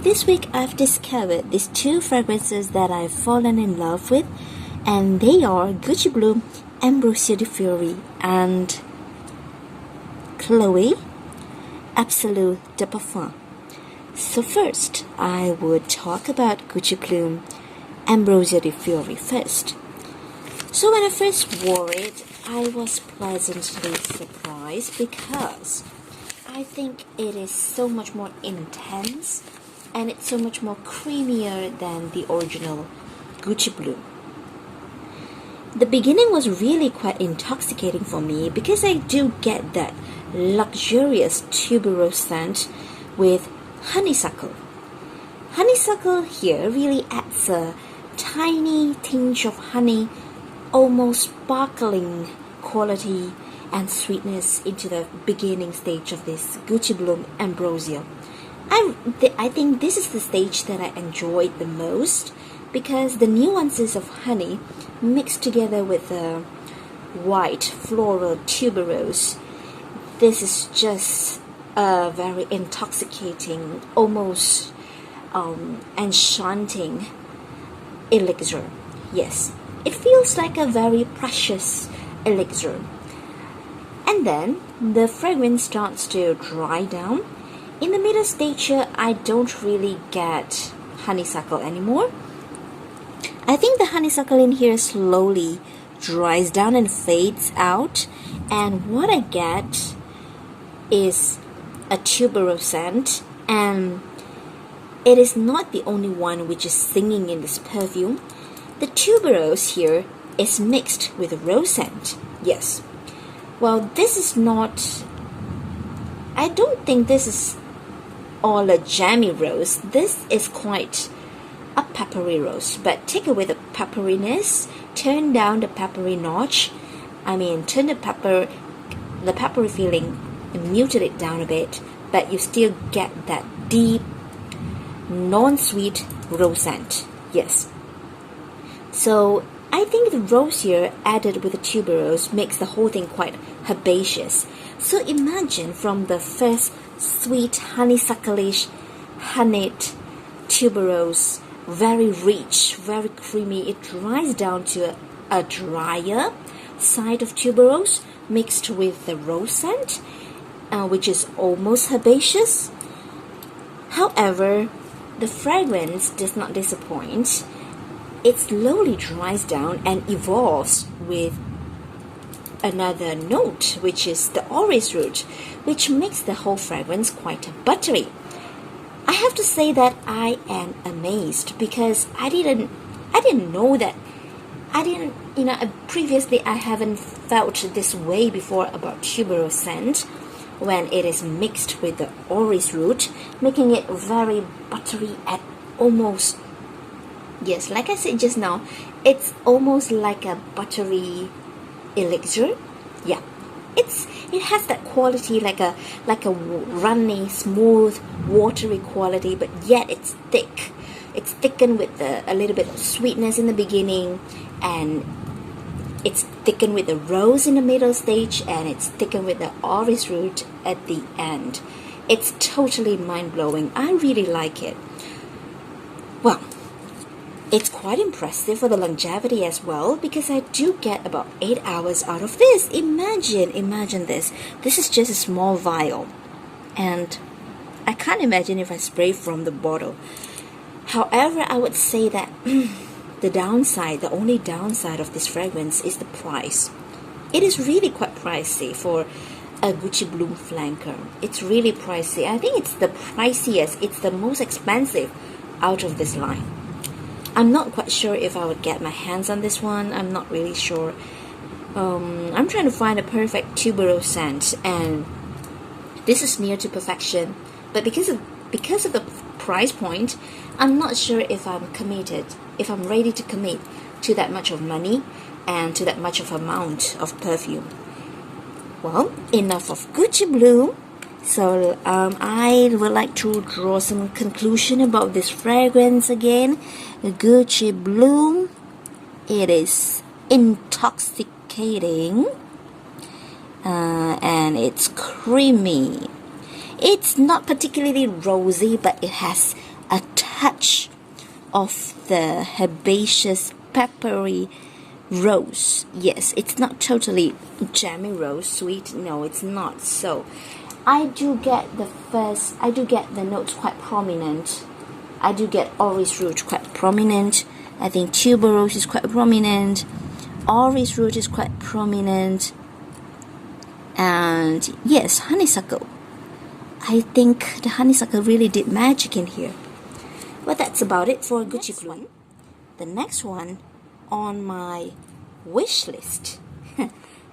this week I've discovered these two fragrances that I've fallen in love with, and they are Bloom Ambrosia de Fiori and Nomade Absolu de Parfum. So first, I would talk about Bloom Ambrosia de Fiori first. So when I first wore it, I was pleasantly surprised because I think it is so much more intense and it's so much more creamier than the original Bloom. The beginning was really quite intoxicating for me because I do get that luxurious tuberose scent with honeysuckle. Honeysuckle here really adds a tiny tinge of honey, almost sparkling quality and sweetness into the beginning stage of this Bloom Ambrosia. I think this is the stage that I enjoyed the most because the nuances of honey mixed together with the white floral tuberose. This is just a very intoxicating, almost enchanting elixir. Yes, it feels like a very precious elixir. And then the fragrance starts to dry down. In the middle stage here, I don't really get honeysuckle anymore. I think the honeysuckle in here slowly dries down and fades out, and what I get is a tuberose scent, and it is not the only one which is singing in this perfume. The tuberose here is mixed with a rose scent. Yes. Well, this is not, I don't think this is all a jammy rose. This is quite a peppery rose, but take away the pepperiness, turn down the peppery notch. Turn the peppery feeling and muted it down a bit, but you still get that deep, non-sweet rose scent. Yes. So I think the rose here added with the tuberose makes the whole thing quite herbaceous. So imagine from the first sweet honeysuckleish, honeyed tuberose, very rich, very creamy. It dries down to a drier side of tuberose mixed with the rose scent, which is almost herbaceous. However, the fragrance does not disappoint. It slowly dries down and evolves with another note, which is the orris root, which makes the whole fragrance quite buttery. I have to say that I am amazed because I didn't know that. Previously I haven't felt this way before about tuberose scent when it is mixed with the orris root, making it very buttery and almost, yes, like I said just now, it's almost like a buttery elixir. Yeah, it has that quality like a runny, smooth, watery quality, but yet it's thick. It's thickened with a little bit of sweetness in the beginning, and it's thickened with the rose in the middle stage, and it's thickened with the orris root at the end. It's totally mind-blowing. I really like it. Well, it's quite impressive for the longevity as well, because I do get about 8 hours out of this. Imagine this. This is just a small vial, and I can't imagine if I spray from the bottle. However, I would say that the only downside of this fragrance is the price. It is really quite pricey for a Bloom flanker. It's really pricey. I think it's the priciest, it's the most expensive out of this line. I'm not quite sure if I would get my hands on this one. I'm not really sure. I'm trying to find a perfect tuberose scent, and this is near to perfection. But because of the price point, I'm not sure if I'm ready to commit to that much of money and to that much of amount of perfume. Well, enough of Bloom. So I would like to draw some conclusion about this fragrance again. Bloom. It is intoxicating and it's creamy. It's not particularly rosy, but it has a touch of the herbaceous peppery rose. Yes, it's not totally jammy rose sweet. No, it's not. So I do get the notes quite prominent. I do get orris root quite prominent. I think tuberose is quite prominent. Orris root is quite prominent. And yes, honeysuckle. I think the honeysuckle really did magic in here. Well, that's about it for Gucci Bloom. The next one on my wish list,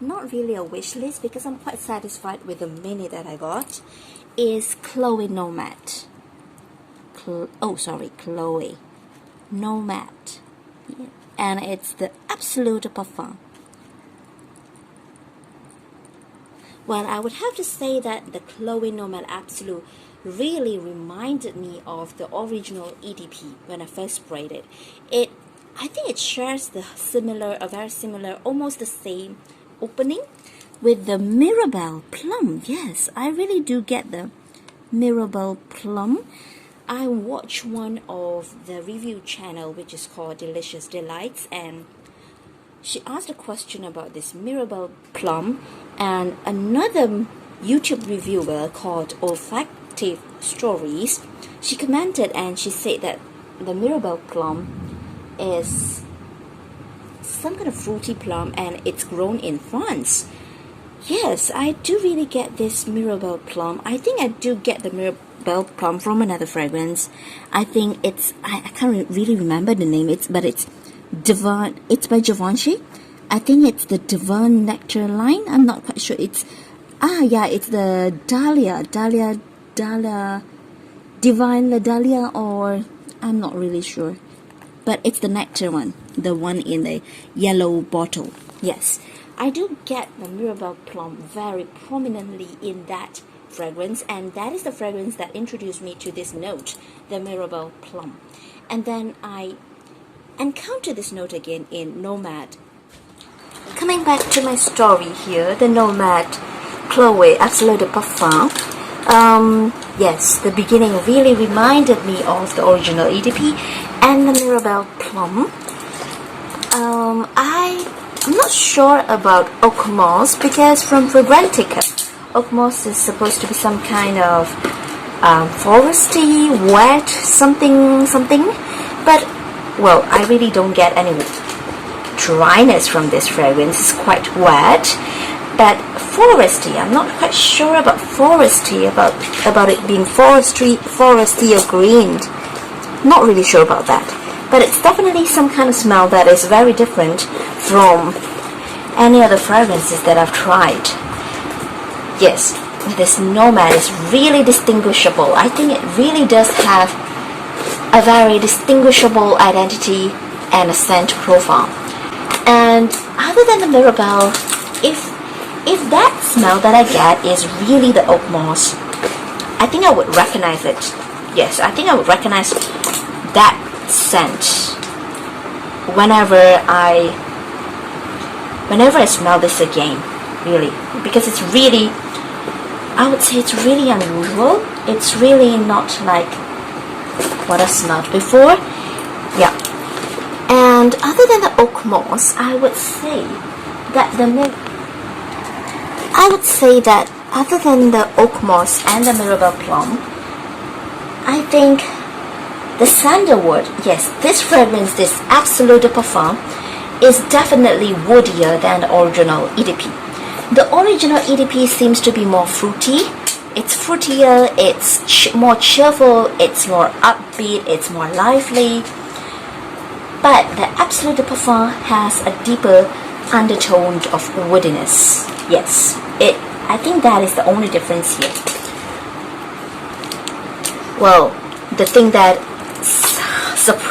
not really a wish list because I'm quite satisfied with the mini that I got, is Chloe Nomade. Chloe Nomade. Yeah. And it's the Absolu de Parfum. Well, I would have to say that the Chloe Nomade Absolu really reminded me of the original EDP when I first sprayed it. I think it shares a very similar, almost the same opening with the Mirabelle Plum. Yes, I really do get the Mirabelle Plum. I watched one of the review channel which is called Delicious Delights, and she asked a question about this Mirabelle Plum, and another YouTube reviewer called Olfactive Stories, she commented and she said that the Mirabelle Plum is some kind of fruity plum and it's grown in France. Yes, I do really get this Mirabelle Plum. I think I do get the Mirabelle Plum from another fragrance. I think I can't really remember the name, but it's Divine. It's by Givenchy. I think it's the Divine Nectar line. I'm not quite sure. It's the Dahlia, Divine La Dahlia, or I'm not really sure. But it's the Nectar one, the one in the yellow bottle. Yes, I do get the Mirabelle Plum very prominently in that fragrance, and that is the fragrance that introduced me to this note, the Mirabelle Plum. And then I encountered this note again in Nomade. Coming back to my story here, the Nomade Chloe Absolu de Parfum. Yes, the beginning really reminded me of the original EDP and the Mirabelle Plum. I'm not sure about Oak Moss because from Fragrantica, Oak Moss is supposed to be some kind of foresty, wet, something. But, well, I really don't get any dryness from this fragrance. It's quite wet. But foresty, I'm not quite sure about foresty, about it being foresty or green. Not really sure about that. But it's definitely some kind of smell that is very different from any other fragrances that I've tried. Yes, this Nomade is really distinguishable. I think it really does have a very distinguishable identity and a scent profile. And other than the Mirabelle, if that smell that I get is really the oak moss, I think I would recognize it. Yes, I think I would recognize that scent whenever I smell this again, really, because it's really, I would say it's really unusual. It's really not like what I smelled before. Yeah. And other than the oak moss, I would say that other than the oak moss and the Mirabelle Plum, I think the sandalwood, yes, this fragrance, this Absolu de Parfum, is definitely woodier than the original EDP. The original EDP seems to be more fruity. It's fruitier, it's more cheerful, it's more upbeat, it's more lively. But the Absolu de Parfum has a deeper undertone of woodiness. Yes, I think that is the only difference here. Well, the thing that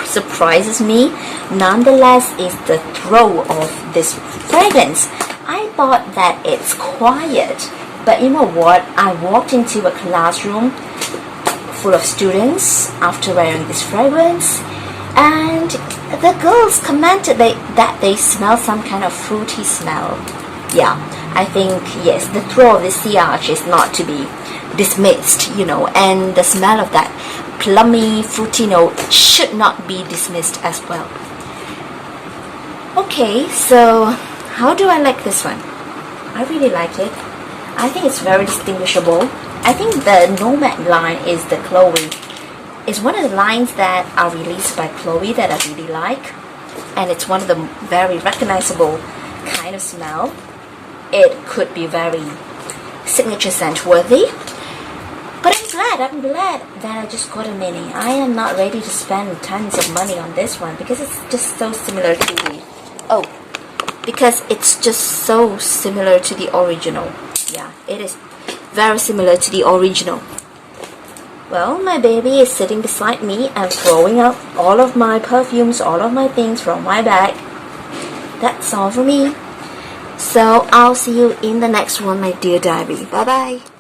surprises me nonetheless is the throw of this fragrance. I thought that it's quiet, but you know what? I walked into a classroom full of students after wearing this fragrance, and the girls commented that they smell some kind of fruity smell. Yeah, I think, yes, the throw of the sillage is not to be dismissed, and the smell of that plummy, fruity note should not be dismissed as well. Okay, so how do I like this one? I really like it. I think it's very distinguishable. I think the Nomade line is the Chloe. It's one of the lines that are released by Chloe that I really like. And it's one of the very recognizable kind of smell. It could be very signature scent worthy. But I'm glad that I just got a mini. I am not ready to spend tons of money on this one because it's just so similar to the... Oh, because it's just so similar to the original. Yeah, it is very similar to the original. Well, my baby is sitting beside me and throwing out all of my perfumes, all of my things from my bag. That's all for me. So I'll see you in the next one, my dear diary. Bye bye.